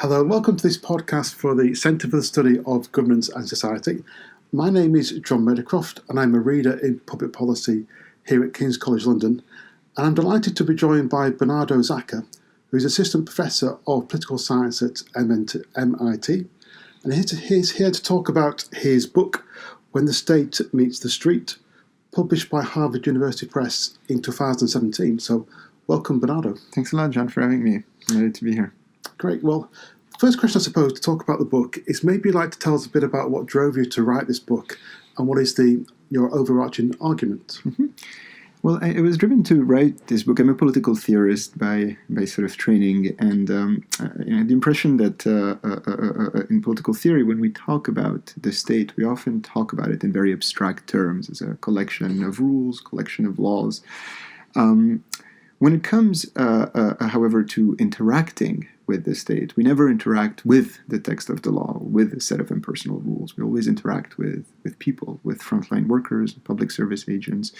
Hello and welcome to this podcast for the Centre for the Study of Governance and Society. My name is John Meadowcroft and I'm a reader in public policy here at King's College London. And I'm delighted to be joined by Bernardo Zacka, who's Assistant Professor of Political Science at MIT. And he's here to talk about his book, When the State Meets the Street, published by Harvard University Press in 2017. So welcome, Bernardo. Thanks a lot, John, for having me. I'm ready to be here. Great. Well, first question, I suppose, to talk about the book is maybe you'd like to tell us a bit about what drove you to write this book and what is your overarching argument. Mm-hmm. Well, I was driven to write this book. I'm a political theorist by sort of training, and the impression that in political theory, when we talk about the state, we often talk about it in very abstract terms as a collection of rules, collection of laws. When it comes, however, to interacting with the state, we never interact with the text of the law, with a set of impersonal rules. We always interact with people, with frontline workers, public service agents.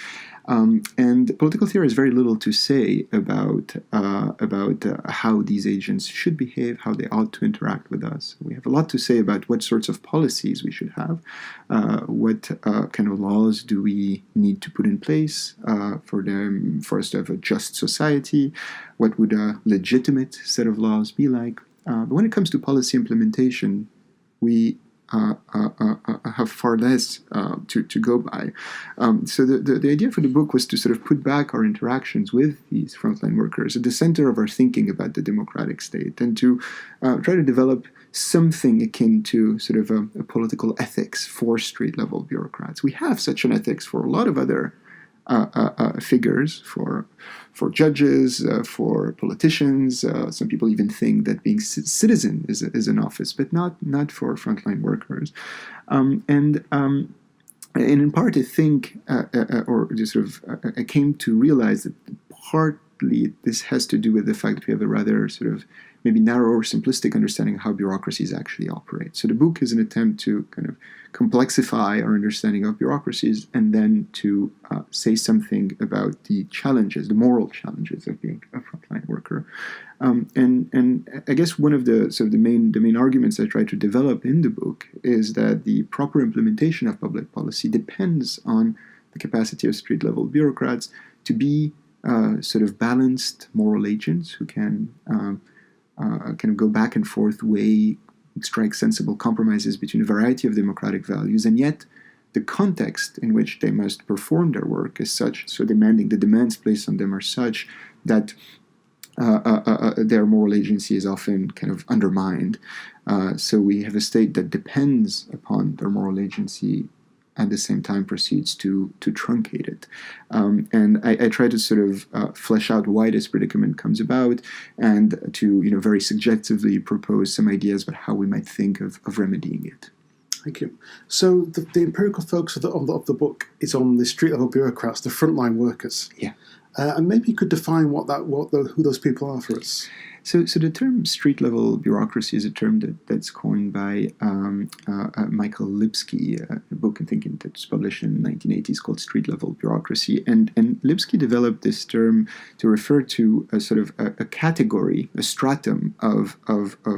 And political theory has very little to say about how these agents should behave, how they ought to interact with us. We have a lot to say about what sorts of policies we should have, what kind of laws do we need to put in place for us to have a just society, what would a legitimate set of laws be like. But when it comes to policy implementation, we have far less to go by. So the idea for the book was to sort of put back our interactions with these frontline workers at the center of our thinking about the democratic state, and to try to develop something akin to sort of a political ethics for street-level bureaucrats. We have such an ethics for a lot of other figures, for judges, for politicians. Some people even think that being citizen is an office, but not for frontline workers. And in part, I think, or just sort of, I came to realize that partly this has to do with the fact that we have a rather sort of maybe narrow or simplistic understanding of how bureaucracies actually operate. So the book is an attempt to kind of complexify our understanding of bureaucracies and then to say something about the challenges, the moral challenges of being a frontline worker. And I guess one of the sort of the main arguments I try to develop in the book is that the proper implementation of public policy depends on the capacity of street-level bureaucrats to be sort of balanced moral agents who can kind of go back and forth, strike sensible compromises between a variety of democratic values, and yet the context in which they must perform their work is such, so demanding, the demands placed on them are such that their moral agency is often kind of undermined. So we have a state that depends upon their moral agency, at the same time proceeds to truncate it. And I try to sort of flesh out why this predicament comes about, and to very subjectively propose some ideas about how we might think of remedying it. Thank you. So the empirical focus of the book is on the street-level bureaucrats, the frontline workers. Yeah. And maybe you could define who those people are for us. So the term street-level bureaucracy is a term that's coined by Michael Lipsky, a book I think that's published in the 1980s called Street-Level Bureaucracy. And Lipsky developed this term to refer to a sort of a category, a stratum of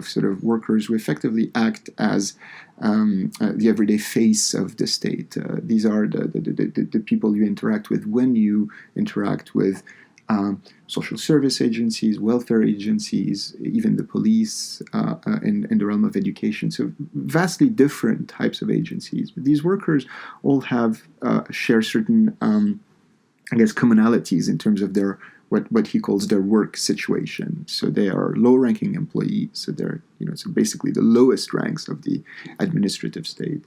sort of workers who effectively act as the everyday face of the state. These are the people you interact with when you interact with social service agencies, welfare agencies, even the police, in the realm of education. So vastly different types of agencies. But these workers all share certain, commonalities in terms of their what he calls their work situation. So they are low-ranking employees. So they're so basically the lowest ranks of the administrative state.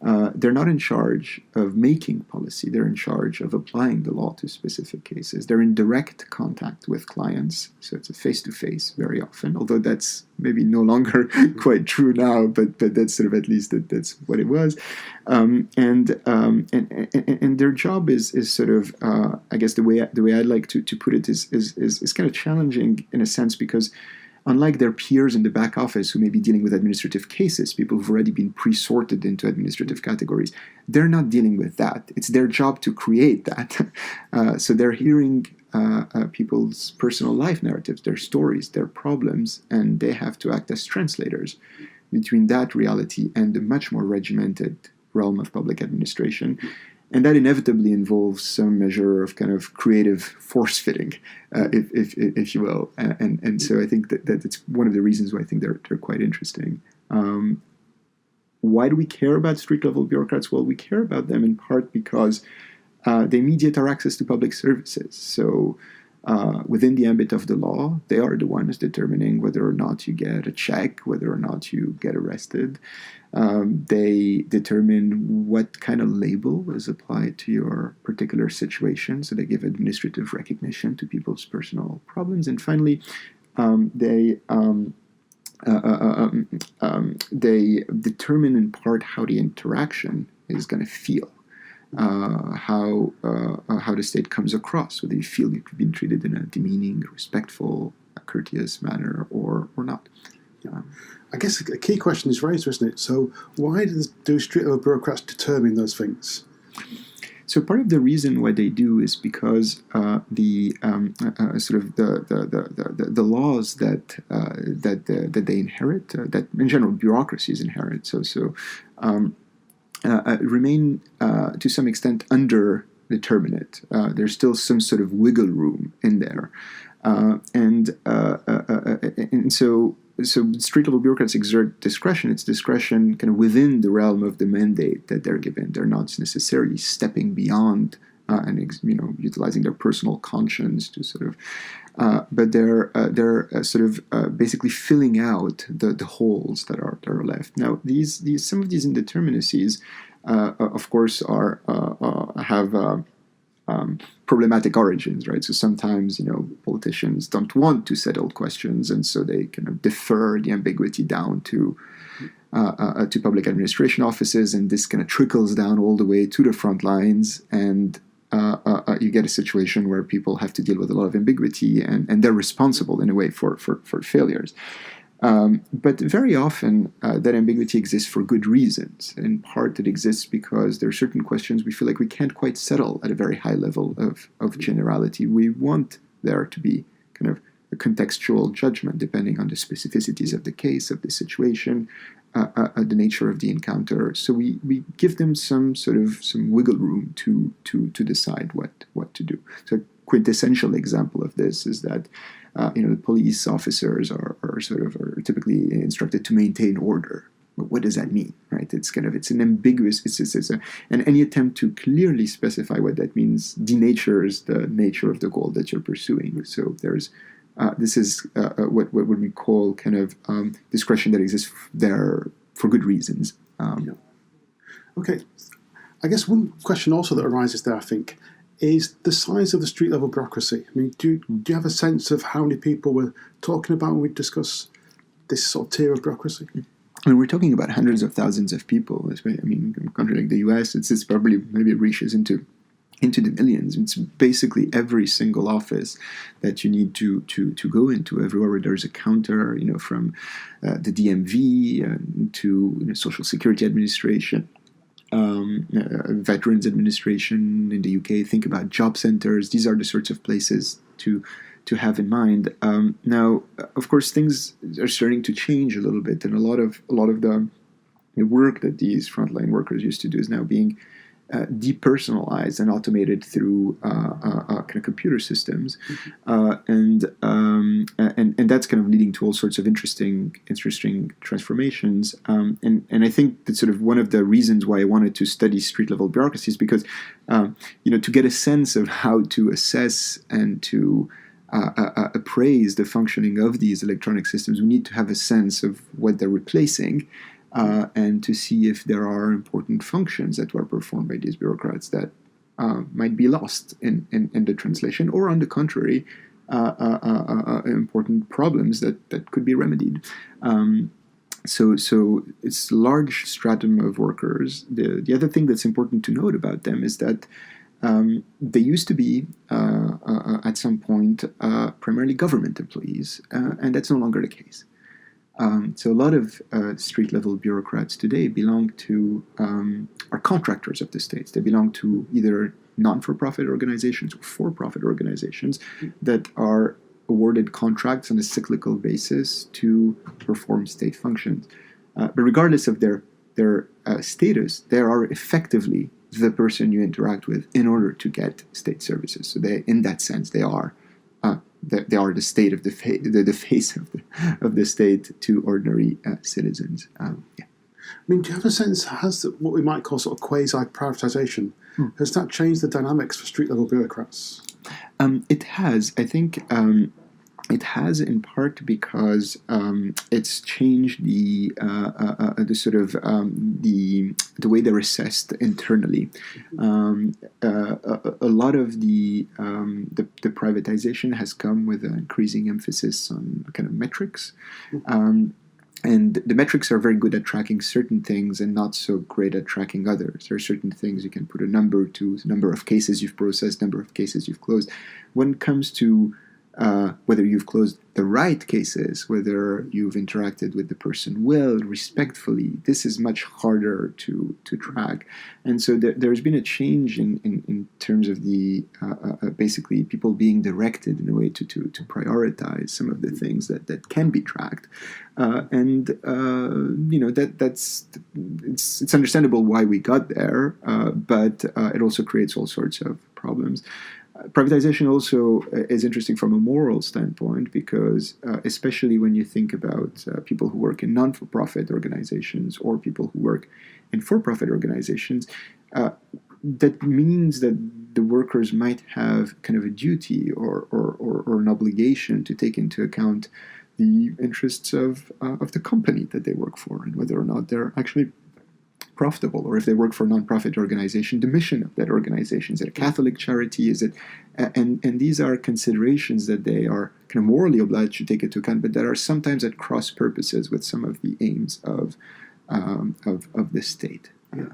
They're not in charge of making policy. They're in charge of applying the law to specific cases. They're in direct contact with clients. So it's a face-to-face very often, although that's maybe no longer quite true now, but that's sort of at least that's what it was. And their job is sort of, I guess the way I like to put it is kind of challenging in a sense, because unlike their peers in the back office who may be dealing with administrative cases, people who've already been pre-sorted into administrative categories, they're not dealing with that. It's their job to create that. So they're hearing people's personal life narratives, their stories, their problems, and they have to act as translators between that reality and the much more regimented realm of public administration. And that inevitably involves some measure of kind of creative force fitting, if you will. And so I think that it's one of the reasons why I think they're quite interesting. Why do we care about street-level bureaucrats? Well, we care about them in part because they mediate our access to public services. So within the ambit of the law, they are the ones determining whether or not you get a check, whether or not you get arrested. They determine what kind of label is applied to your particular situation. So they give administrative recognition to people's personal problems. And finally, they determine in part how the interaction is going to feel. How the state comes across, whether you feel you've been treated in a demeaning, respectful, courteous manner or not. I guess a key question is raised, isn't it? So why do street-level bureaucrats determine those things? So part of the reason why they do is because the laws that they inherit, that in general bureaucracies inherit. Remain to some extent underdeterminate. There's still some sort of wiggle room in there, and so street-level bureaucrats exert discretion. It's discretion kind of within the realm of the mandate that they're given. They're not necessarily stepping beyond and utilizing their personal conscience to sort of, but they're basically filling out the holes that are left. Now, some of these indeterminacies, of course, have problematic origins, right? So sometimes, politicians don't want to settle questions, and so they kind of defer the ambiguity down to public administration offices, and this kind of trickles down all the way to the front lines, and you get a situation where people have to deal with a lot of ambiguity, and they're responsible in a way for failures. But very often that ambiguity exists for good reasons. In part, it exists because there are certain questions we feel like we can't quite settle at a very high level of generality. We want there to be kind of a contextual judgment depending on the specificities of the case, of the situation, the nature of the encounter. So we give them some wiggle room to decide what to do. So a quintessential example of this is that the police officers are typically instructed to maintain order. But what does that mean, right? It's an ambiguous. And any attempt to clearly specify what that means denatures the nature of the goal that you're pursuing. So there's this is what we call kind of discretion that exists there for good reasons. Okay, I guess one question also that arises there, I think, is the size of the street-level bureaucracy. I mean, do you have a sense of how many people we're talking about when we discuss this sort of tier of bureaucracy? I mean, we're talking about hundreds of thousands of people. I mean, in a country like the US, it's probably maybe it reaches into the millions. It's basically every single office that you need to go into, everywhere where there's a counter, from the DMV to Social Security Administration. Veterans Administration in the UK. Think about job centers. These are the sorts of places to have in mind. Now, of course, things are starting to change a little bit, and a lot of the work that these frontline workers used to do is now being depersonalized and automated through kind of computer systems, and that's kind of leading to all sorts of interesting transformations. And I think that's sort of one of the reasons why I wanted to study street level bureaucracies, because to get a sense of how to assess and to appraise the functioning of these electronic systems, we need to have a sense of what they're replacing. And to see if there are important functions that were performed by these bureaucrats that might be lost in the translation, or on the contrary, important problems that could be remedied. So it's a large stratum of workers. The other thing that's important to note about them is that they used to be, at some point, primarily government employees, and that's no longer the case. So a lot of street-level bureaucrats today belong to are contractors of the states. They belong to either non-for-profit organizations or for-profit organizations that are awarded contracts on a cyclical basis to perform state functions. But regardless of their status, they are effectively the person you interact with in order to get state services. So they, in that sense, they are the state of the face of the state to ordinary citizens. Yeah. I mean, do you have a sense, has what we might call sort of quasi-privatisation, has that changed the dynamics for street-level bureaucrats? It has. I think it has in part because it's changed the sort of the way they're assessed internally. A lot of the privatization has come with an increasing emphasis on kind of metrics. And the metrics are very good at tracking certain things and not so great at tracking others. There are certain things you can put a number to, number of cases you've processed, number of cases you've closed. When it comes to whether you've closed the right cases, whether you've interacted with the person well, respectfully, this is much harder to track. And so there's been a change in terms of the basically people being directed in a way to prioritize some of the things that can be tracked. It's understandable why we got there, but it also creates all sorts of problems. Privatization also is interesting from a moral standpoint because, especially when you think about people who work in non-for-profit organizations or people who work in for-profit organizations, that means that the workers might have kind of a duty or an obligation to take into account the interests of the company that they work for and whether or not they're actually profitable, or if they work for a non-profit organization, the mission of that organization. Is it a Catholic charity? Is it, and these are considerations that they are kind of morally obliged to take into account, but that are sometimes at cross purposes with some of the aims of the state. Yeah.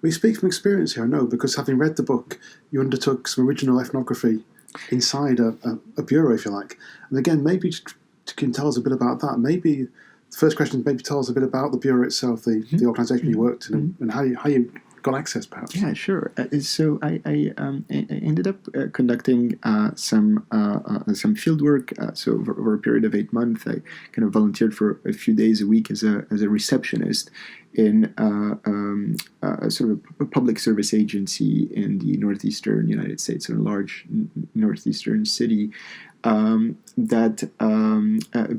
We speak from experience here, I know, because having read the book, you undertook some original ethnography inside a bureau, if you like. And again, maybe you can tell us a bit about that. Maybe the first question is maybe tell us a bit about the bureau itself, the organisation you worked in, and how you got access, perhaps. Yeah, sure. So I ended up conducting some field work. So over a period of 8 months, I kind of volunteered for a few days a week as a receptionist in a sort of a public service agency in the northeastern United States, in a large northeastern city. That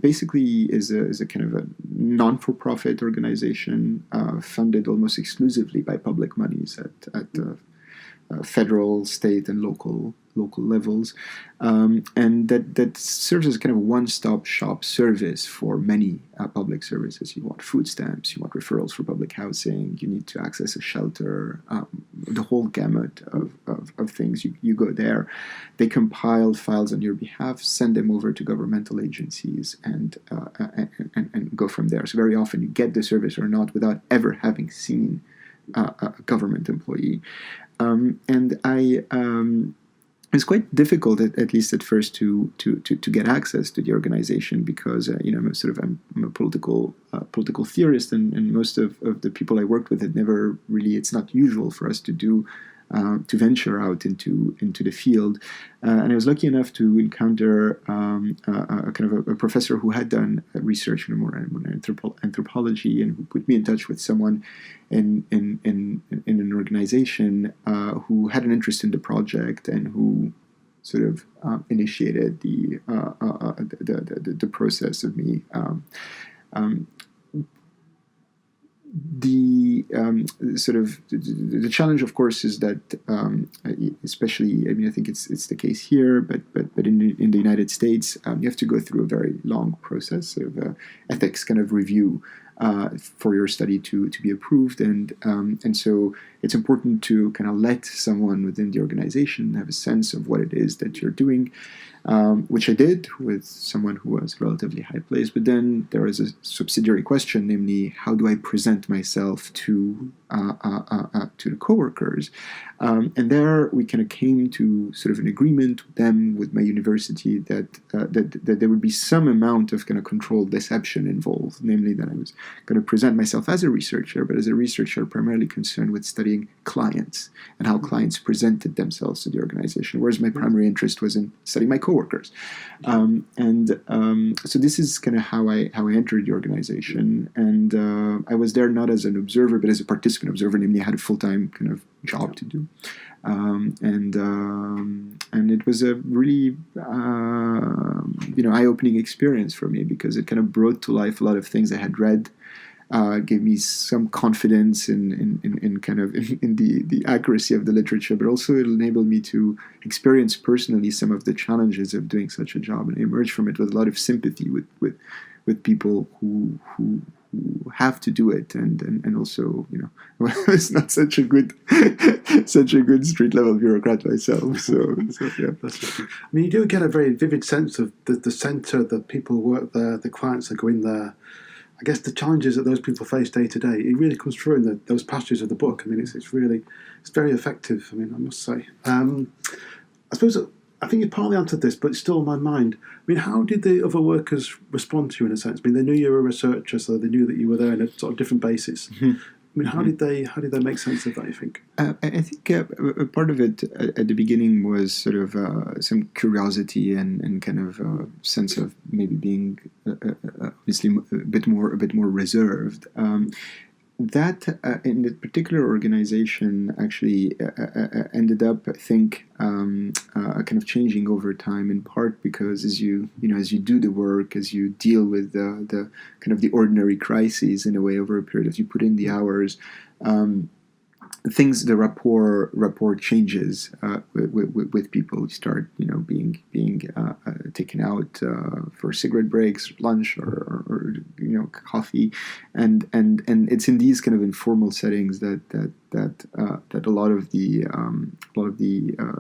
basically is a kind of a non-for-profit organization funded almost exclusively by public monies at federal, state, and local levels, and that serves as kind of a one-stop shop service for many public services. You want food stamps, you want referrals for public housing, you need to access a shelter, the whole gamut of things. You go there, they compile files on your behalf, send them over to governmental agencies, and go from there. So very often you get the service or not without ever having seen a government employee. And it's quite difficult, at least at first, to get access to the organization because I'm a political theorist, and most of the people I worked with had never really. It's not usual for us to venture out into the field, and I was lucky enough to encounter a kind of a professor who had done research in more anthropology, and who put me in touch with someone in an organization who had an interest in the project and who sort of initiated the process of me. The challenge, of course, is that especially, I think it's the case here, but in the United States, you have to go through a very long process of ethics kind of review for your study to be approved, and so it's important to kind of let someone within the organization have a sense of what it is that you're doing, which I did with someone who was relatively high placed. But then there is a subsidiary question, namely, how do I present myself to the coworkers? And there we kind of came to sort of an agreement with them, with my university, that there would be some amount of kind of controlled deception involved, namely that I was going to present myself as a researcher, but as a researcher primarily concerned with studying clients and how clients presented themselves to the organization, whereas my primary interest was in studying my coworkers. So this is kind of how I entered the organization, and I was there not as an observer, but as a participant observer, namely I had a full-time kind of job to do. And it was a really eye-opening experience for me, because it kind of brought to life a lot of things I had read, gave me some confidence in the accuracy of the literature, but also it enabled me to experience personally some of the challenges of doing such a job, and I emerged from it with a lot of sympathy with people who have to do it, and also, it's not such a good street level bureaucrat myself. So yeah, that's true. I mean, you do get a very vivid sense of the centre, the people who work there, the clients that go in there. I guess the challenges that those people face day to day, it really comes through in those passages of the book. I mean, it's very effective. I mean, I must say. I think you partly answered this, but it's still on my mind. I mean, how did the other workers respond to you in a sense? I mean, they knew you were a researcher, so they knew that you were there on a sort of different basis. Mm-hmm. I mean, how did they make sense of that, you think? I think a part of it at the beginning was sort of some curiosity and kind of a sense of maybe being obviously a bit more reserved. That in the particular organization actually ended up, I think, kind of changing over time, in part because as you do the work, as you deal with the kind of the ordinary crises in a way over a period, as you put in the hours, the rapport changes with people. You start, being taken out for cigarette breaks, lunch, or coffee, and it's in these kind of informal settings that a lot of the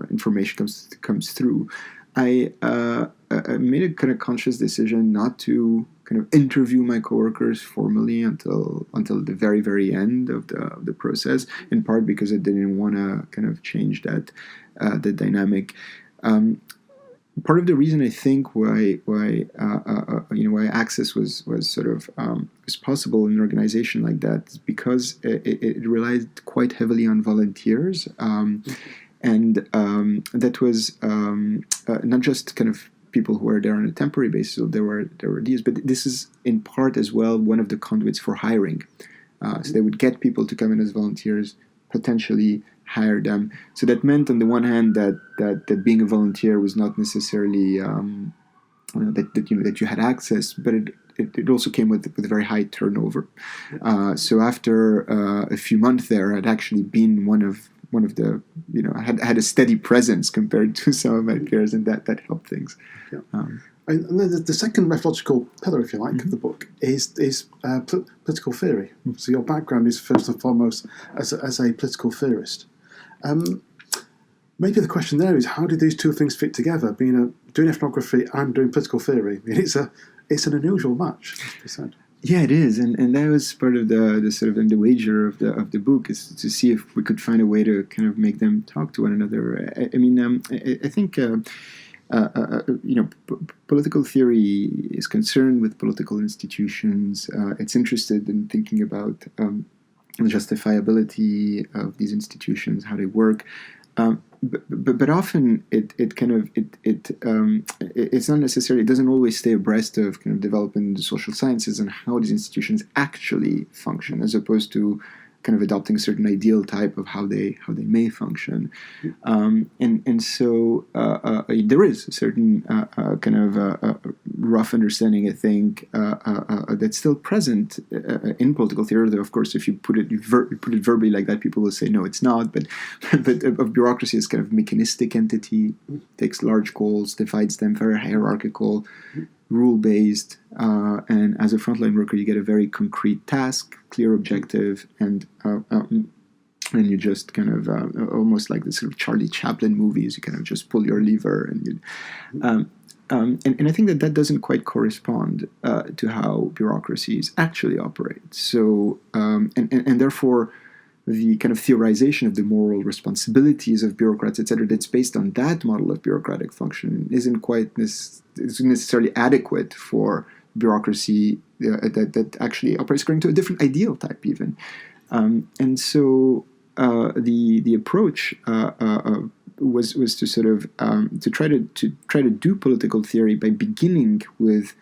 information comes through. I made a kind of conscious decision not to kind of interview my coworkers formally until the very, very end of the process, in part because I didn't want to kind of change that the dynamic. Part of the reason I think why access was sort of was possible in an organization like that is because it relied quite heavily on volunteers, and that was not just kind of people who were there on a temporary basis. So there were these, but this is in part as well one of the conduits for hiring. So they would get people to come in as volunteers, potentially hire them. So that meant, on the one hand, that being a volunteer was not necessarily that you had access, but it also came with a very high turnover. So after a few months there, I'd actually been one of the, I had a steady presence compared to some of my peers, and that helped things. Yeah. And then the second methodological pillar, if you like, of the book is political theory. So your background is first and foremost as a political theorist. Maybe the question there is, how did these two things fit together? Doing ethnography and doing political theory. I mean, it's an unusual match, as we said. Yeah, it is, and that was part of the sort of the wager of the book, is to see if we could find a way to kind of make them talk to one another. I think political theory is concerned with political institutions. It's interested in thinking about the justifiability of these institutions, how they work. But often it's not necessarily, it doesn't always stay abreast of kind of development in the social sciences and how these institutions actually function, as opposed to kind of adopting a certain ideal type of how they may function. So there is a certain kind of rough understanding, I think, that's still present in political theory. Though, of course, if you put it verbally like that, people will say no, it's not. But of bureaucracy as kind of mechanistic entity, takes large goals, divides them, very hierarchical, rule-based, and as a frontline worker, you get a very concrete task, clear objective, and you just kind of almost like the sort of Charlie Chaplin movies. You kind of just pull your lever, and and I think that doesn't quite correspond to how bureaucracies actually operate. So and therefore, the kind of theorization of the moral responsibilities of bureaucrats, etc., that's based on that model of bureaucratic function isn't quite necessarily adequate for bureaucracy that actually operates according to a different ideal type even. And so the approach was to sort of to try to do political theory by beginning with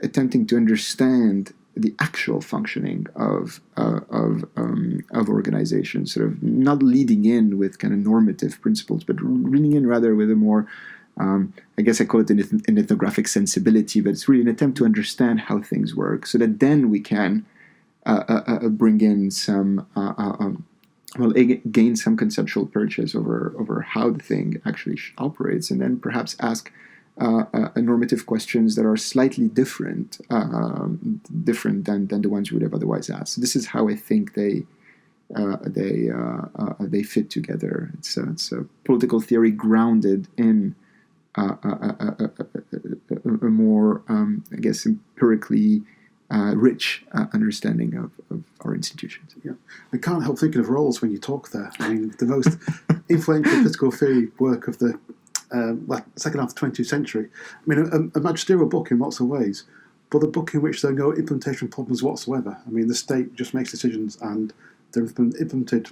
attempting to understand the actual functioning of organizations, sort of not leading in with kind of normative principles, but leading in rather with a more, I guess I call it an ethnographic sensibility, but it's really an attempt to understand how things work, so that then we can bring in some, gain some conceptual purchase over how the thing actually operates, and then perhaps ask normative questions that are slightly different than the ones you would have otherwise asked. So this is how I think they fit together. It's a political theory grounded in a more, I guess, empirically rich understanding of our institutions. Yeah, I can't help thinking of Rawls when you talk there. I mean, the most influential political theory work of the second half of the 20th century. I mean, a magisterial book in lots of ways, but a book in which there are no implementation problems whatsoever. I mean, the state just makes decisions and they're implemented,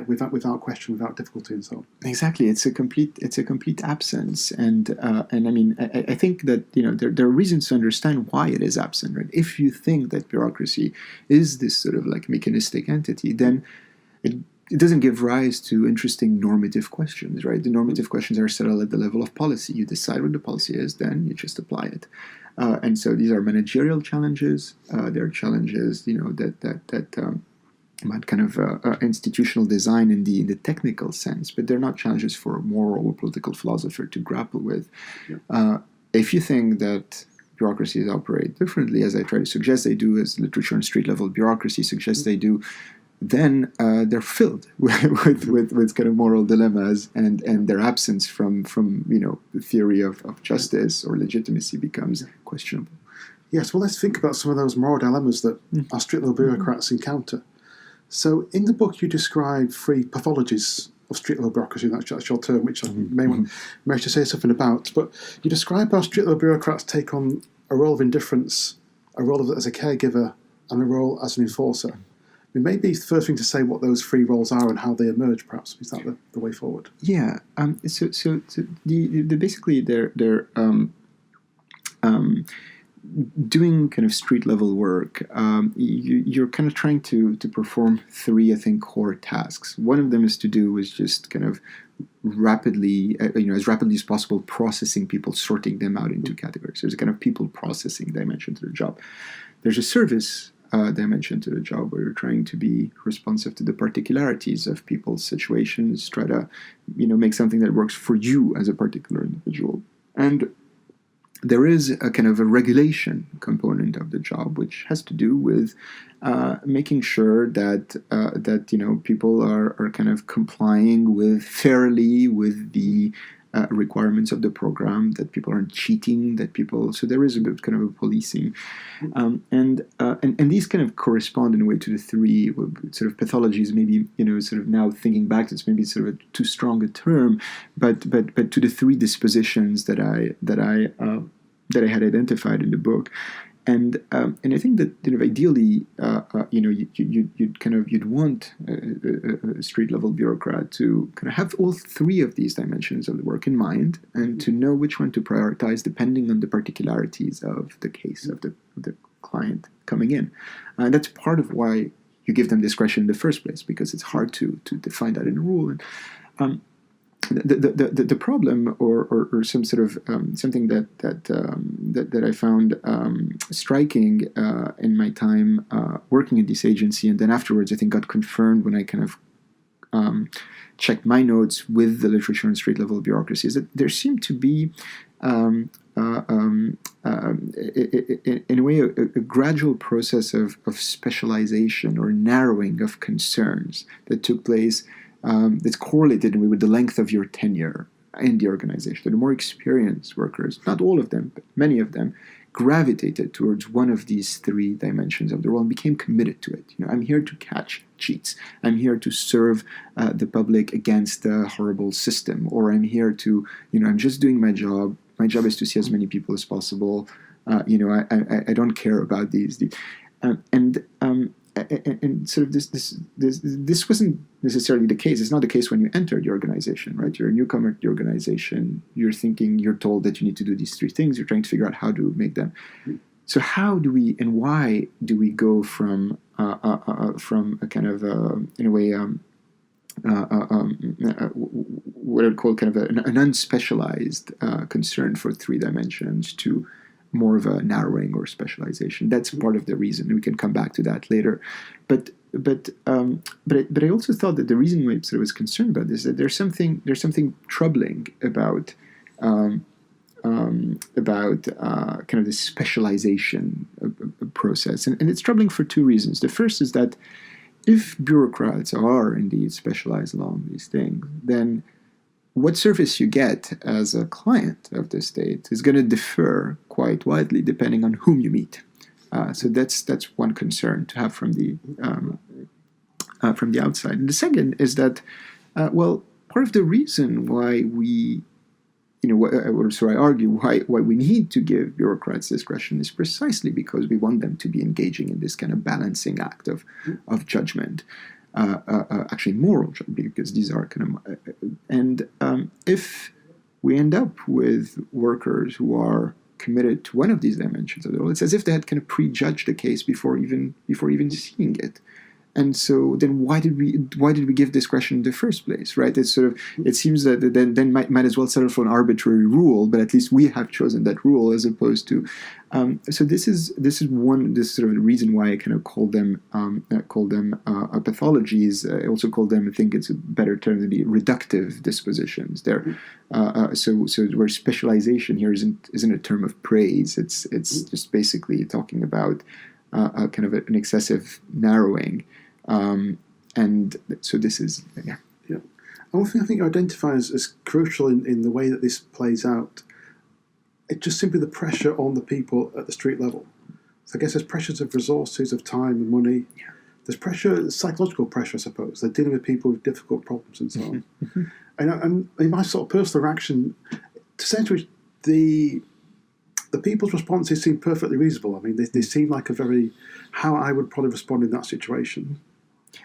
without question, without difficulty, and so on. Exactly, it's a complete absence, and I mean, I think that there are reasons to understand why it is absent. Right? If you think that bureaucracy is this sort of like mechanistic entity, then it doesn't give rise to interesting normative questions, right? The normative questions are settled at the level of policy. You decide what the policy is, then you just apply it. And so these are managerial challenges. They're challenges, that might kind of institutional design in the technical sense, but they're not challenges for a moral or political philosopher to grapple with. Yeah. If you think that bureaucracies operate differently, as I try to suggest they do, as literature and street-level bureaucracy suggests they do, then they're filled with kind of moral dilemmas, and their absence from the theory of justice or legitimacy becomes questionable. Yes, well, let's think about some of those moral dilemmas that our street-level bureaucrats encounter. So in the book you describe 3 pathologies of street-level bureaucracy, that's your term, which I may want to say something about, but you describe how street-level bureaucrats take on a role of indifference, a role as a caregiver, and a role as an enforcer. It may be the first thing to say what those 3 roles are and how they emerge, perhaps. Is that the way forward? Yeah. So basically they're doing kind of street level work. You're kind of trying to perform 3, I think, core tasks. One of them is just kind of rapidly, as rapidly as possible, processing people, sorting them out into categories. There's a kind of people processing dimension to the job. There's a service dimension to the job, where you're trying to be responsive to the particularities of people's situations, try to make something that works for you as a particular individual. And there is a kind of a regulation component of the job, which has to do with making sure that people are kind of complying fairly with the requirements of the program, that people aren't cheating, so there is a bit of kind of a policing, and these kind of correspond in a way to the 3 sort of pathologies. Maybe sort of now thinking back, it's maybe sort of too strong a term, but to the 3 dispositions that I had identified in the book. And I think that ideally, you'd want a street level bureaucrat to kind of have all 3 of these dimensions of the work in mind, and to know which one to prioritize depending on the particularities of the case of the client coming in. And that's part of why you give them discretion in the first place, because it's hard to define that in a rule. And the problem, or some sort of something that I found striking in my time working at this agency, and then afterwards I think got confirmed when I kind of checked my notes with the literature and street level bureaucracy, is that there seemed to be in a way, a gradual process of specialization or narrowing of concerns that took place that's correlated with the length of your tenure in the organization. The more experienced workers, not all of them, but many of them, gravitated towards one of these three dimensions of the role and became committed to it. I'm here to catch cheats. I'm here to serve the public against a horrible system, or I'm here to, I'm just doing my job. My job is to see as many people as possible. I don't care about these. And sort of this wasn't necessarily the case. It's not the case when you enter the organization, right? You're a newcomer to the organization. You're told that you need to do these three things. You're trying to figure out how to make them. So how do we and why do we go from a kind of in a way what I would call kind of an unspecialized concern for three dimensions to more of a narrowing or specialization? That's part of the reason. We can come back to that later. But I also thought that the reason why I was concerned about this is that there's something troubling about kind of this specialization process, and it's troubling for two reasons. The first is that if bureaucrats are indeed specialized along these things, then what service you get as a client of the state is going to differ quite widely depending on whom you meet. So that's one concern to have from the outside. And the second is that, part of the reason why we, I argue why we need to give bureaucrats discretion is precisely because we want them to be engaging in this kind of balancing act of judgment. Actually moral judgment, because these are kind of if we end up with workers who are committed to one of these dimensions of the role, it's as if they had kind of prejudged the case before even seeing it. And so then why did we give discretion in the first place, right? It's sort of, it seems that then might as well settle for an arbitrary rule, but at least we have chosen that rule as opposed to. So this is sort of the reason why I kind of call them pathologies. I also call them, I think it's a better term than the reductive dispositions. They're so where specialization here isn't a term of praise. It's just basically talking about kind of an excessive narrowing. And so this is, yeah. And one thing I think you identify as crucial in the way that this plays out, it's just simply the pressure on the people at the street level. So I guess there's pressures of resources, of time and money. Yeah. There's pressure, psychological pressure, I suppose. They're dealing with people with difficult problems and so on. And in my sort of personal reaction, to say to which the people's responses seem perfectly reasonable. I mean, they seem like how I would probably respond in that situation.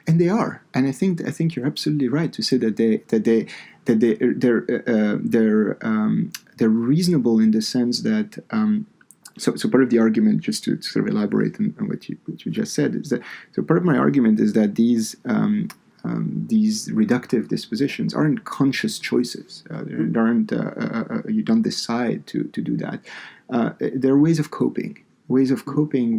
And they are, and I think you're absolutely right to say that they're reasonable in the sense that so part of the argument, just to sort of elaborate on what you just said, is that so part of my argument is that these reductive dispositions aren't conscious choices. They aren't you don't decide to do that. They're ways of coping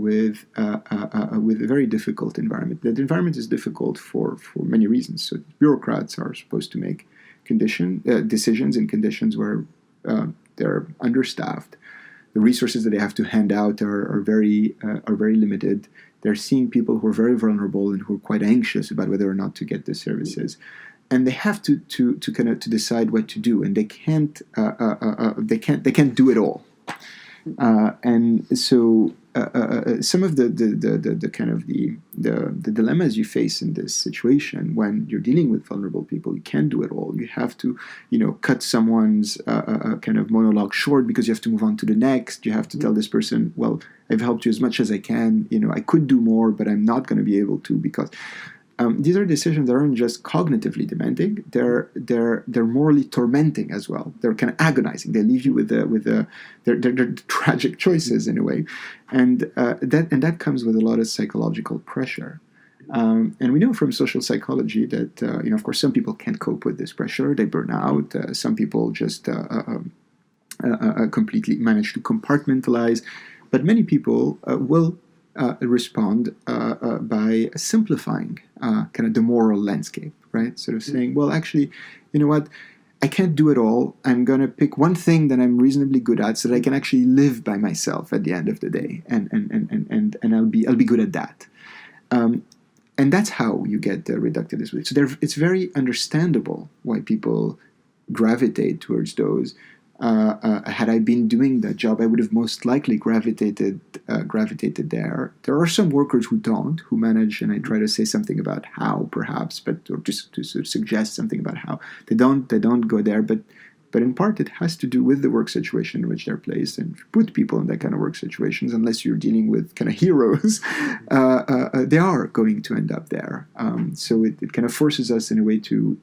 with a very difficult environment. That environment is difficult for many reasons. So bureaucrats are supposed to make decisions in conditions where they're understaffed. The resources that they have to hand out are very limited. They're seeing people who are very vulnerable and who are quite anxious about whether or not to get the services. And they have to decide what to do, and they can't do it all. And so some of the kind of the dilemmas you face in this situation when you're dealing with vulnerable people, you can't do it all. You have to cut someone's kind of monologue short because you have to move on to the next. You have to tell this person, well, I've helped you as much as I can. I could do more, but I'm not going to be able to because. These are decisions that aren't just cognitively demanding; they're morally tormenting as well. They're kind of agonizing. They leave you with they're tragic choices in a way, and that comes with a lot of psychological pressure. And we know from social psychology that of course, some people can't cope with this pressure; they burn out. Some people just completely manage to compartmentalize, but many people will. Respond by simplifying kind of the moral landscape, right? Sort of saying, well, actually, you know what? I can't do it all. I'm going to pick one thing that I'm reasonably good at so that I can actually live by myself at the end of the day. And I'll be good at that. And that's how you get the reductivist. So it's very understandable why people gravitate towards those. Had I been doing that job, I would have most likely gravitated there. There are some workers who don't, who manage, and I try to say something about how, perhaps, or just to sort of suggest something about how they don't go there. But in part, it has to do with the work situation in which they're placed, and put people in that kind of work situations, unless you're dealing with kind of heroes, they are going to end up there. So it kind of forces us in a way to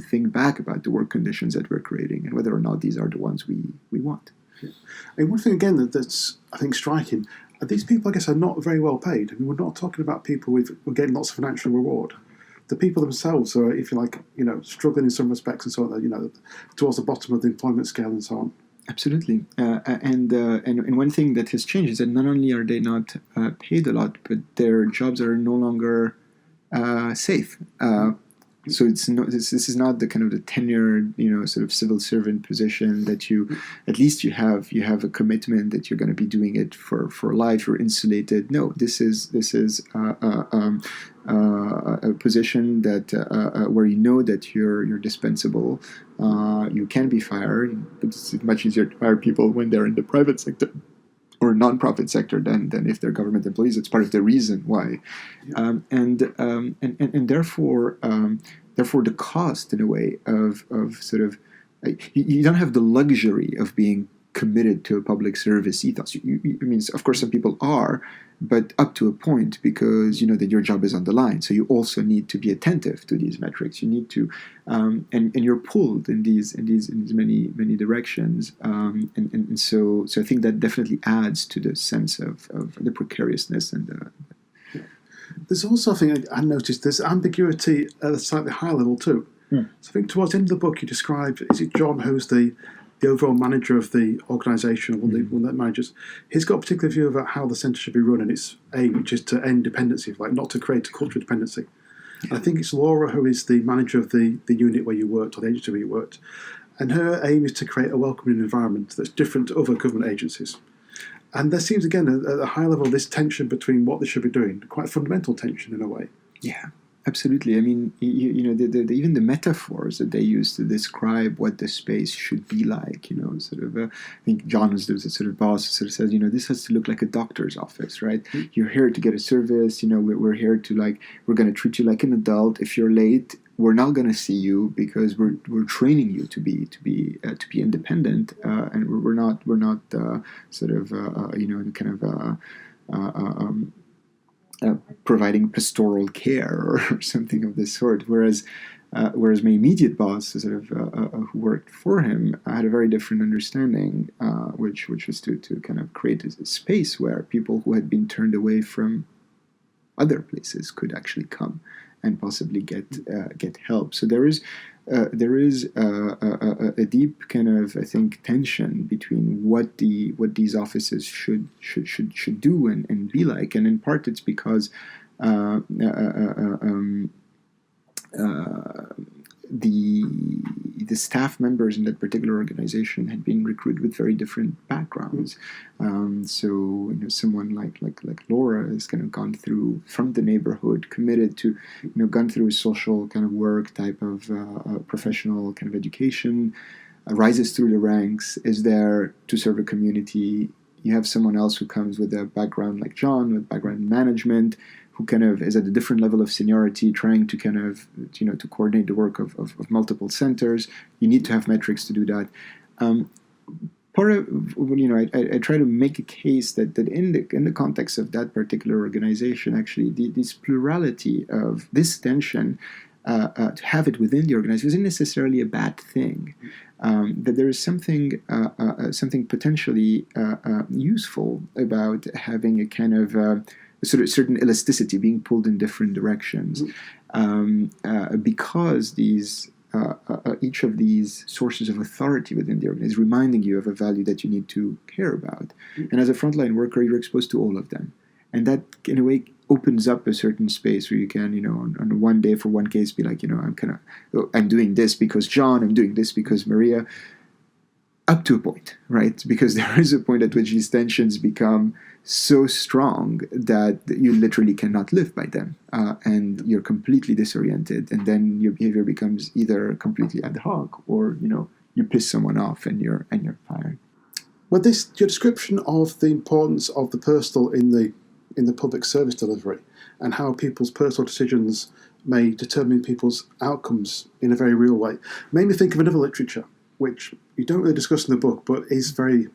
think back about the work conditions that we're creating and whether or not these are the ones we want. Yeah. And one thing again that's I think striking, these people I guess are not very well paid. I mean, we're not talking about people who are getting lots of financial reward. The people themselves are, if you like, struggling in some respects and so on, towards the bottom of the employment scale and so on. Absolutely. And one thing that has changed is that not only are they not paid a lot, but their jobs are no longer safe. So it's not, this is not the kind of the tenured, sort of civil servant position that you have a commitment that you're going to be doing it for life. You're insulated. No, this is a position that where that you're dispensable. You can be fired. It's much easier to fire people when they're in the private sector or non-profit sector than if they're government employees. It's part of the reason why, and therefore the cost in a way of sort of you don't have the luxury of being committed to a public service ethos. I mean, of course, some people are, but up to a point, because you know that your job is on the line. So you also need to be attentive to these metrics. You need to, and you're pulled in these many directions. And so I think that definitely adds to the sense of the precariousness and the. There's also, I think, I noticed there's ambiguity at a slightly higher level too. So I think towards the end of the book you describe, is it John who's the overall manager of the organisation, or one of the managers? He's got a particular view about how the centre should be run and its aim, which is to end dependency, like not to create a culture of dependency. And I think it's Laura who is the manager of the unit where you worked, or the agency where you worked, and her aim is to create a welcoming environment that's different to other government agencies. And there seems, again, at a high level, this tension between what they should be doing, quite a fundamental tension in a way. Yeah, absolutely. I mean, even the metaphors that they use to describe what the space should be like, sort of, I think John was the sort of boss who sort of says, this has to look like a doctor's office, right? Mm-hmm. You're here to get a service, we're here to we're going to treat you like an adult. If you're late, we're not going to see you because we're training you to be independent, and we're not providing pastoral care or something of this sort. Whereas my immediate boss, who worked for him, had a very different understanding, which was to kind of create a space where people who had been turned away from other places could actually come and possibly get help. So there is a deep kind of, I think, tension between what these offices should do and be like, and in part it's because the staff members in that particular organization had been recruited with very different backgrounds. So someone like Laura has kind of gone through from the neighborhood, committed to, gone through a social kind of work type of professional kind of education, rises through the ranks, is there to serve a community. You have someone else who comes with a background like John, with background in management, who kind of is at a different level of seniority, trying to kind of, to coordinate the work of multiple centers. You need to have metrics to do that. Part of, I try to make a case that in the context of that particular organization, actually, this plurality of this tension, to have it within the organization isn't necessarily a bad thing. That there is something potentially useful about having a kind of sort of certain elasticity, being pulled in different directions, because these each of these sources of authority within the organization is reminding you of a value that you need to care about. And as a frontline worker, you're exposed to all of them, and that, in a way, opens up a certain space where you can, on one day for one case be like, I'm doing this because John, I'm doing this because Maria, up to a point, right? Because there is a point at which these tensions become so strong that you literally cannot live by them, and you're completely disoriented, and then your behavior becomes either completely ad hoc, or you piss someone off and you're fired. Well, your description of the importance of the personal in the public service delivery, and how people's personal decisions may determine people's outcomes in a very real way, made me think of another literature, which you don't really discuss in the book, but is very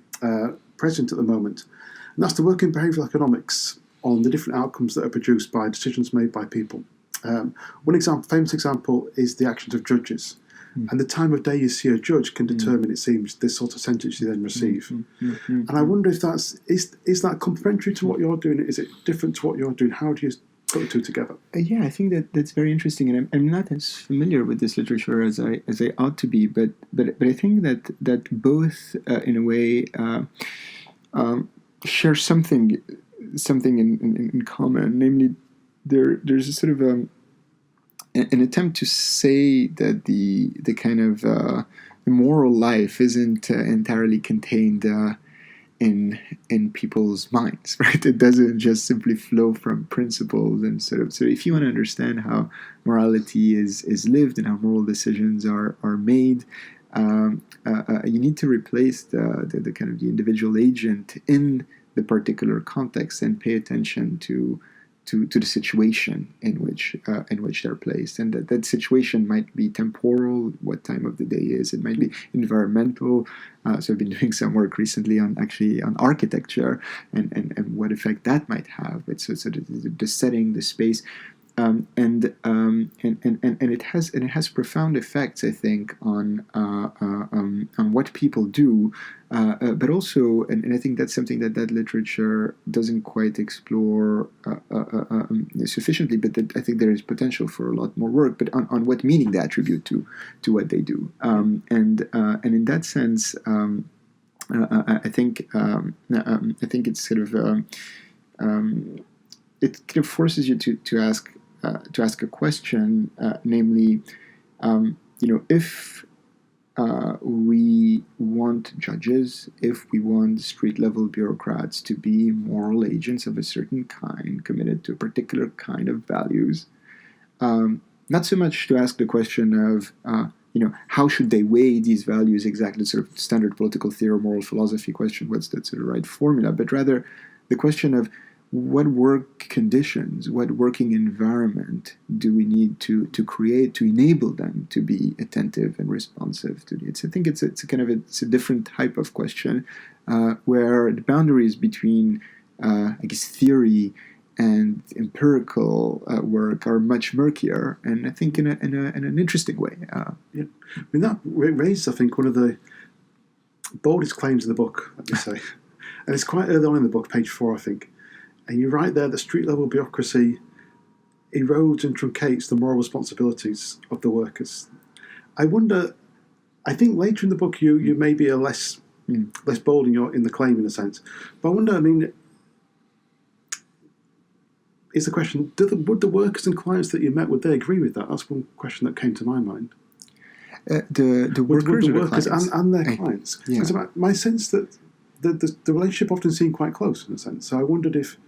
present at the moment. And that's the work in behavioural economics on the different outcomes that are produced by decisions made by people. One famous example is the actions of judges. And the time of day you see a judge can determine, it seems, this sort of sentence you then receive. And I wonder if is that complementary to what you're doing? Is it different to what you're doing? How do you put the two together? Yeah, I think that's very interesting, and I'm not as familiar with this literature as I ought to be. But I think that both, in a way, share something in common. Namely, there's a sort of an attempt to say that the kind of the moral life isn't entirely contained in people's minds, right? It doesn't just simply flow from principles and sort of. So if you want to understand how morality is lived and how moral decisions are made, you need to replace the kind of the individual agent in the particular context and pay attention to the situation in which they're placed, and that situation might be temporal, what time of the day is. It might be environmental. So I've been doing some work recently on architecture and what effect that might have. But so the setting, the space, and it has profound effects, I think, on what people do, but also, and I think that's something that literature doesn't quite explore sufficiently. But that I think there is potential for a lot more work, but on what meaning they attribute to what they do, and in that sense, I think it's sort of it kind of forces you to ask a question, namely, if we want judges, if we want street-level bureaucrats to be moral agents of a certain kind, committed to a particular kind of values, not so much to ask the question of, how should they weigh these values exactly, sort of standard political theory or moral philosophy question, what's the sort of right formula, but rather the question of what work conditions, what working environment do we need to create to enable them to be attentive and responsive to needs? I think it's a different type of question, where the boundaries between, theory and empirical work are much murkier, and I think in an interesting way. Yeah, I mean that raises, I think, one of the boldest claims in the book, let me say, and it's quite early on in the book, page 4, I think. And you write there that street-level bureaucracy erodes and truncates the moral responsibilities of the workers. I wonder, I think later in the book you maybe are less bold in the claim, in a sense. But I wonder, I mean, is the question, would the workers and clients that you met, would they agree with that? That's one question that came to my mind. The workers, the workers and their clients. Yeah. So my sense that the relationship often seemed quite close, in a sense. So I wondered if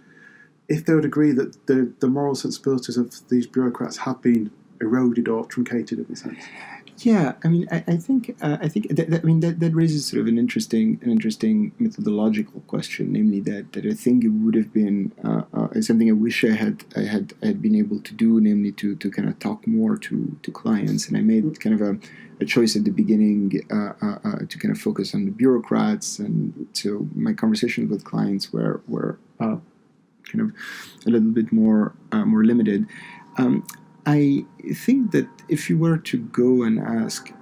they would agree that the moral sensibilities of these bureaucrats have been eroded or truncated, in a sense. Yeah, I mean, I think that raises sort of an interesting methodological question, namely that I think it would have been something I wish I had been able to do, namely to kind of talk more to clients, and I made kind of a choice at the beginning to kind of focus on the bureaucrats, and so my conversations with clients were kind of a little bit more limited. I think that if you were to go and ask,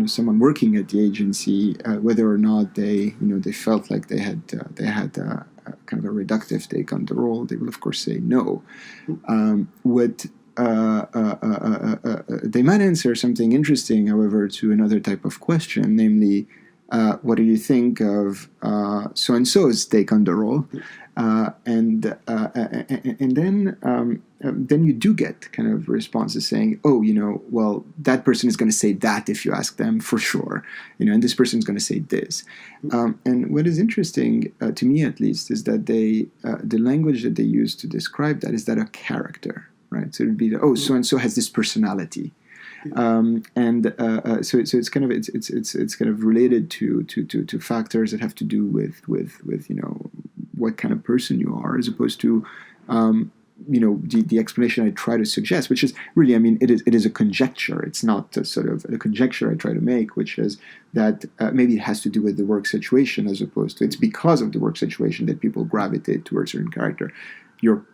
someone working at the agency whether or not they felt like they had kind of a reductive take on the role, they will of course say no. What they might answer something interesting, however, to another type of question, namely, what do you think of so-and-so's take on the role? Then you do get kind of responses saying, oh, well, that person is going to say that if you ask them for sure, and this person is going to say this. And what is interesting to me, at least, is that the language that they use to describe that is that a character, right? So it would be, so and so has this personality. So it's kind of related to factors that have to do with what kind of person you are, as opposed to the explanation I try to suggest, which is really, it is a conjecture. It's not a sort of a conjecture I try to make, which is that maybe it has to do with the work situation, as opposed to it's because of the work situation that people gravitate towards a certain character. Your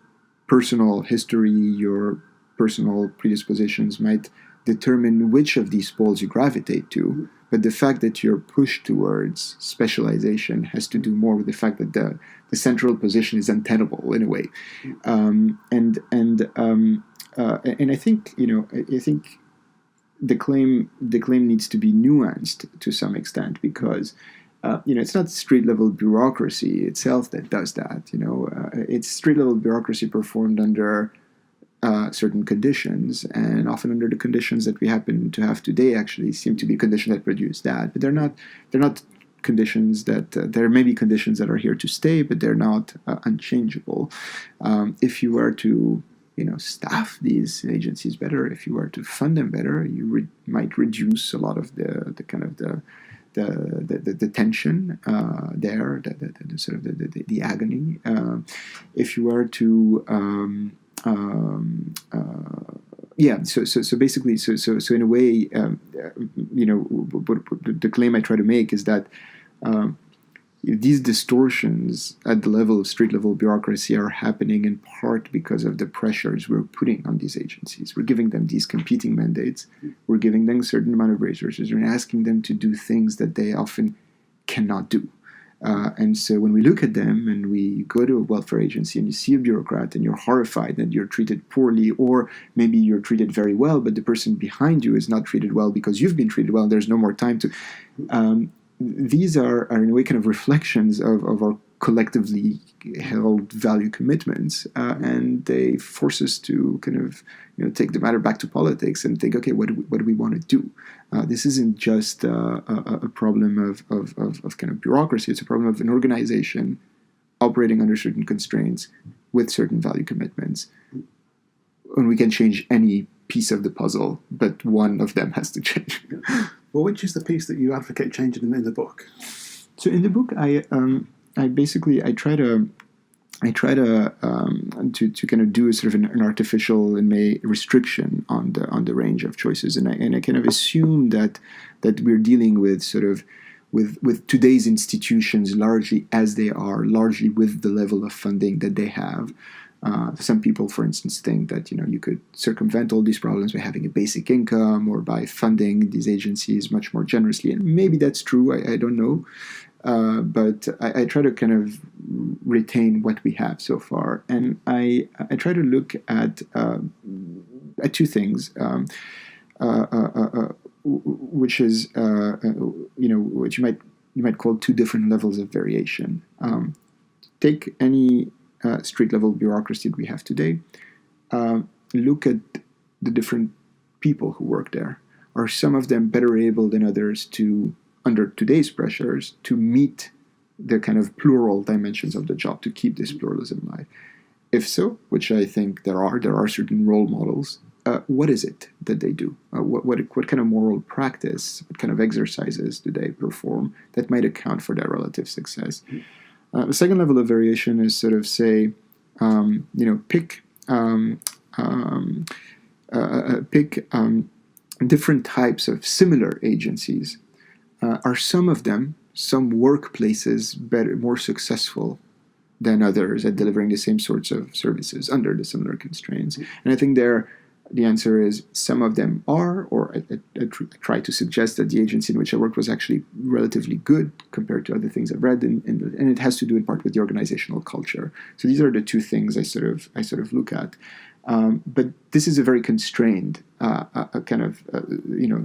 personal history, your personal predispositions might determine which of these poles you gravitate to, but the fact that you're pushed towards specialization has to do more with the fact that the central position is untenable in a way, and I think the claim needs to be nuanced to some extent, because it's not street level bureaucracy itself that does that. It's street level bureaucracy performed under certain conditions, and often under the conditions that we happen to have today actually seem to be conditions that produce that, but they're not conditions that there may be conditions that are here to stay, but they're not unchangeable. If you were to staff these agencies better, if you were to fund them better, you might reduce a lot of the kind of the tension there, the sort of the agony. If you were to so basically, so in a way, the claim I try to make is that these distortions at the level of street level bureaucracy are happening in part because of the pressures we're putting on these agencies. We're giving them these competing mandates. We're giving them a certain amount of resources. We're asking them to do things that they often cannot do. And so when we look at them and we go to a welfare agency and you see a bureaucrat and you're horrified that you're treated poorly, or maybe you're treated very well, but the person behind you is not treated well because you've been treated well and there's no more time to... these are in a way kind of reflections of our collectively held value commitments, and they force us to kind of take the matter back to politics and think, okay, what do we want to do? This isn't just a problem of kind of bureaucracy. It's a problem of an organization operating under certain constraints with certain value commitments. And we can change any piece of the puzzle, but one of them has to change. Well, which is the piece that you advocate changing in the book? So in the book, I try to kind of do a sort of an artificial and restriction on the range of choices, and I kind of assume that we're dealing with sort of with today's institutions largely as they are, largely with the level of funding that they have. Some people, for instance, think that you could circumvent all these problems by having a basic income or by funding these agencies much more generously, and maybe that's true. I don't know. But I try to kind of retain what we have so far, and I try to look at two things, which is what you might call two different levels of variation. Take any street level bureaucracy that we have today. Look at the different people who work there. Are some of them better able than others to, under today's pressures, to meet the kind of plural dimensions of the job, to keep this pluralism alive? If so, which I think there are certain role models, what is it that they do? What kind of moral practice, what kind of exercises do they perform that might account for their relative success? The second level of variation is sort of say, pick different types of similar agencies. Are some of them, some workplaces, more successful than others at delivering the same sorts of services under the similar constraints? And I think the answer is some of them are, or I try to suggest that the agency in which I worked was actually relatively good compared to other things I've read, and it has to do in part with the organizational culture. So these are the two things I sort of look at. But this is a very constrained kind of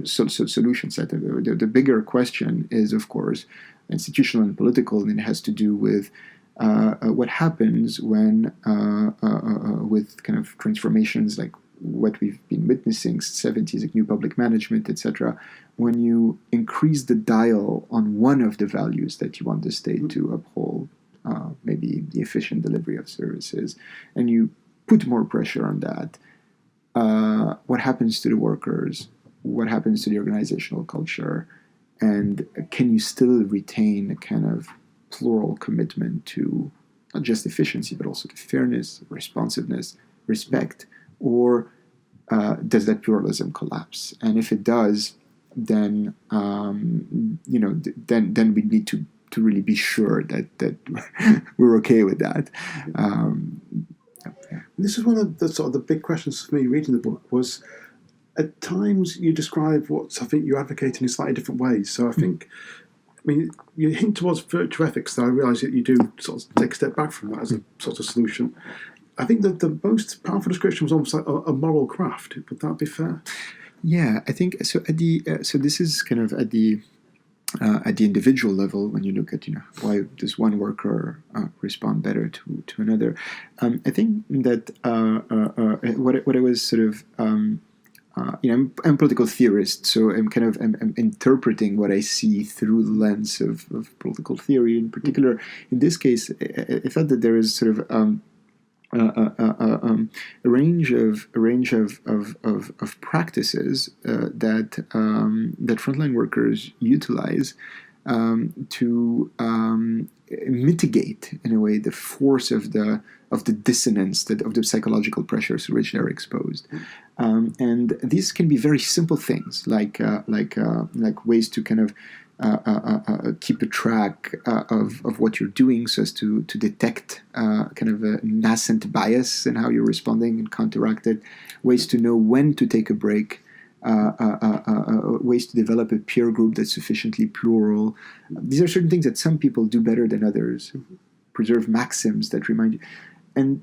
solution set. The bigger question is, of course, institutional and political, and it has to do with what happens when, with kind of transformations like what we've been witnessing, 70s, like new public management, etc., when you increase the dial on one of the values that you want the state to uphold, maybe the efficient delivery of services, and you put more pressure on that, what happens to the workers? What happens to the organizational culture? And can you still retain a kind of plural commitment to not just efficiency, but also to fairness, responsiveness, respect? Or does that pluralism collapse? And if it does, then then we need to really be sure that we're okay with that. This is one of the sort of the big questions for me reading the book was, at times you describe what I think you advocate in slightly different ways. So I think, you hint towards virtue ethics, though I realise that you do sort of take a step back from that as a sort of solution. I think that the most powerful description was almost like a moral craft. Would that be fair? Yeah, I think so. So this is kind of at the individual level, when you look at why does one worker respond better to another. I think that what I was sort of I'm a political theorist, so I'm interpreting what I see through the lens of political theory. In particular, in this case, I thought that there is sort of a range of practices that frontline workers utilize to mitigate, in a way, the force of the dissonance, of the psychological pressures to which they're exposed. And these can be very simple things, like ways to kind of keep a track of what you're doing, so as to detect kind of a nascent bias in how you're responding and counteract it, ways to know when to take a break, ways to develop a peer group that's sufficiently plural. These are certain things that some people do better than others, preserve maxims that remind you. And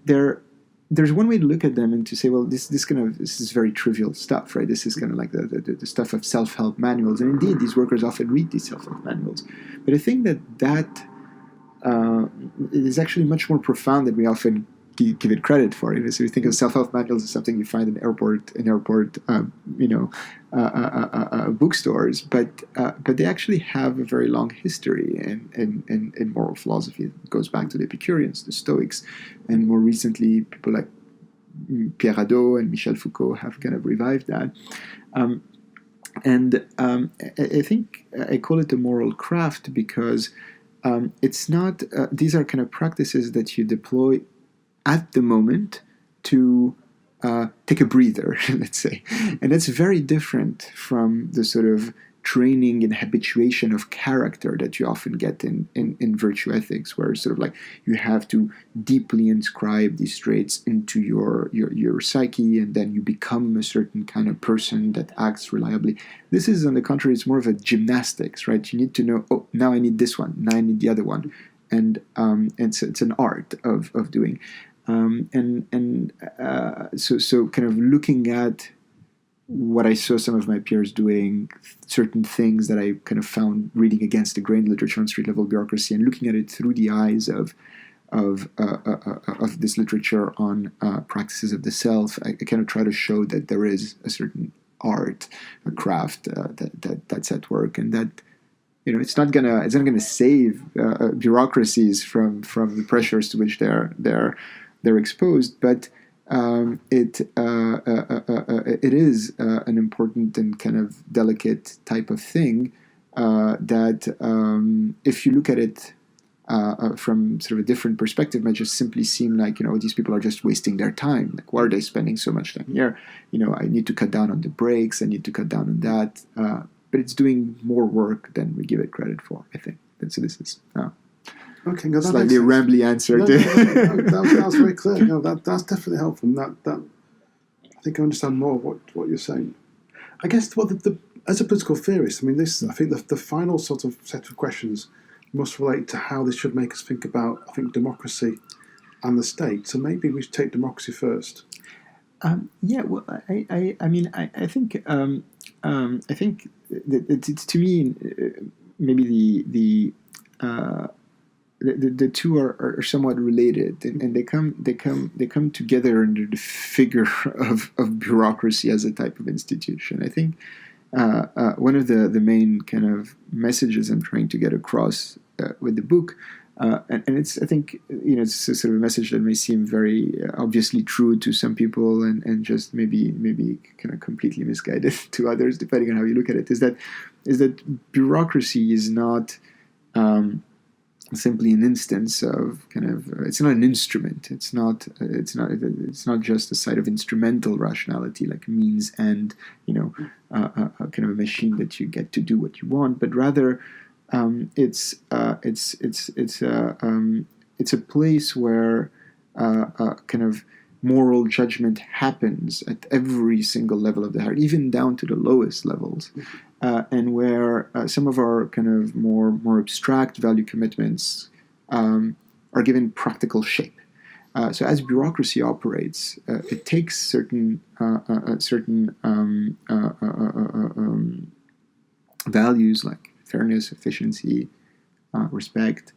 there's one way to look at them and to say, well, this is very trivial stuff, right? This is kind of like the stuff of self-help manuals. And indeed, these workers often read these self-help manuals. But I think that is actually much more profound than we often give it credit for. So we think of self-help manuals as something you find in airport bookstores, but they actually have a very long history in moral philosophy. It goes back to the Epicureans, the Stoics, and more recently people like Pierre Hadot and Michel Foucault have kind of revived that. I think I call it a moral craft because it's not. These are kind of practices that you deploy at the moment to take a breather, let's say. And that's very different from the sort of training and habituation of character that you often get in virtue ethics, where sort of like you have to deeply inscribe these traits into your psyche, and then you become a certain kind of person that acts reliably. This is, on the contrary, it's more of a gymnastics, right? You need to know, oh, now I need this one, now I need the other one. And so it's an art of doing. So kind of looking at what I saw some of my peers doing, certain things that I kind of found reading against the grain literature on street-level bureaucracy, and looking at it through the eyes of this literature on practices of the self, I kind of try to show that there is a certain art, a craft that's at work, and that it's not gonna save bureaucracies from the pressures to which they're exposed, but it is an important and kind of delicate type of thing that if you look at it from sort of a different perspective, might just simply seem like these people are just wasting their time. Like, why are they spending so much time here? I need to cut down on the breaks. I need to cut down on that. But it's doing more work than we give it credit for, I think. So this is okay, no, slightly rambly answer. No, that was very clear. No, that's definitely helpful. And that I think I understand more of what you're saying. I guess as a political theorist, I think the final sort of set of questions must relate to how this should make us think about, I think, democracy and the state. So maybe we should take democracy first. Well, I think it's, to me, maybe the two are somewhat related, and they come together under the figure of bureaucracy as a type of institution. I think one of the main kind of messages I'm trying to get across with the book, and it's, I think, it's a sort of a message that may seem very obviously true to some people and just maybe kind of completely misguided to others, depending on how you look at it, is that bureaucracy is not simply an instance of kind of, it's not an instrument. It's not just a side of instrumental rationality, like means and kind of a machine that you get to do what you want, but rather it's a place where kind of moral judgment happens at every single level of the hierarchy, even down to the lowest levels, and where some of our kind of more abstract value commitments are given practical shape. So as bureaucracy operates, it takes certain values like fairness, efficiency, respect,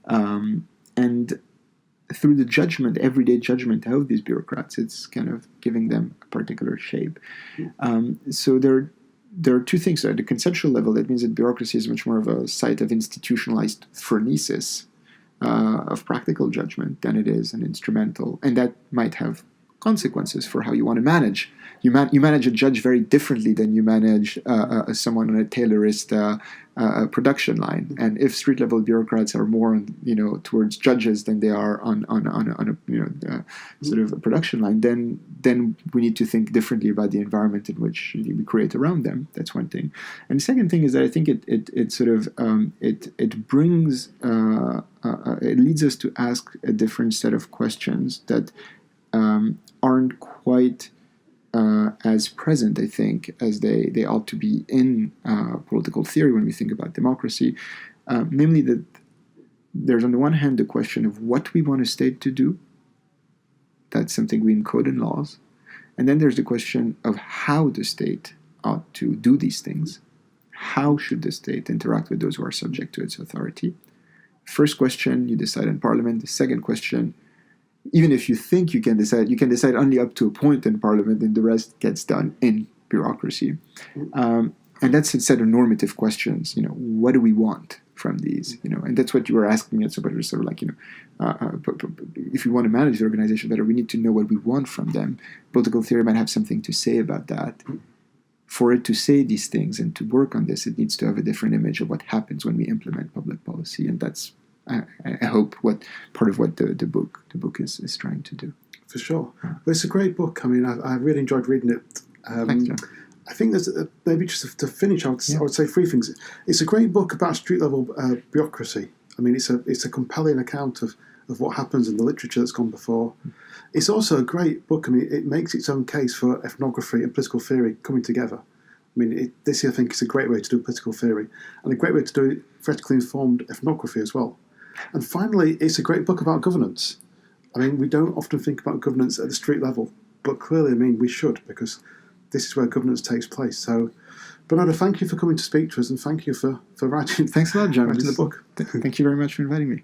and through the judgment, everyday judgment of these bureaucrats, it's kind of giving them a particular shape. So there are two things. At the conceptual level, that means that bureaucracy is much more of a site of institutionalized phronesis of practical judgment than it is an instrumental, and that might have consequences for how you want to manage. You manage a judge very differently than you manage someone on a tailorist production line. And if street level bureaucrats are more towards judges than they are on a sort of a production line, then we need to think differently about the environment in which we create around them. That's one thing. And the second thing is that I think it brings it leads us to ask a different set of questions that aren't quite as present, I think, as they ought to be in political theory when we think about democracy. Namely that there's on the one hand the question of what we want a state to do. That's something we encode in laws. And then there's the question of how the state ought to do these things. How should the state interact with those who are subject to its authority? First question, you decide in Parliament. The second question, even if you think you can decide only up to a point in Parliament, and the rest gets done in bureaucracy. And that's a set of normative questions. What do we want from these? And that's what you were asking me. It's sort of like, if we want to manage the organization better, we need to know what we want from them. Political theory might have something to say about that. For it to say these things and to work on this, it needs to have a different image of what happens when we implement public policy, and that's, I hope, what part of what the book is trying to do. For sure. Well, it's a great book. I mean, I really enjoyed reading it. Thanks, John. I think there's maybe just to finish, I would say three things. It's a great book about street level bureaucracy. I mean, it's a compelling account of what happens in the literature that's gone before. It's also a great book. I mean, it makes its own case for ethnography and political theory coming together. I mean, this, I think, is a great way to do political theory and a great way to do theoretically informed ethnography as well. And finally, it's a great book about governance. I mean, we don't often think about governance at the street level, but clearly, I mean, we should, because this is where governance takes place. So, Bernardo, thank you for coming to speak to us, and thank you for writing. Thanks a lot, John. Writing the book. Thank you very much for inviting me.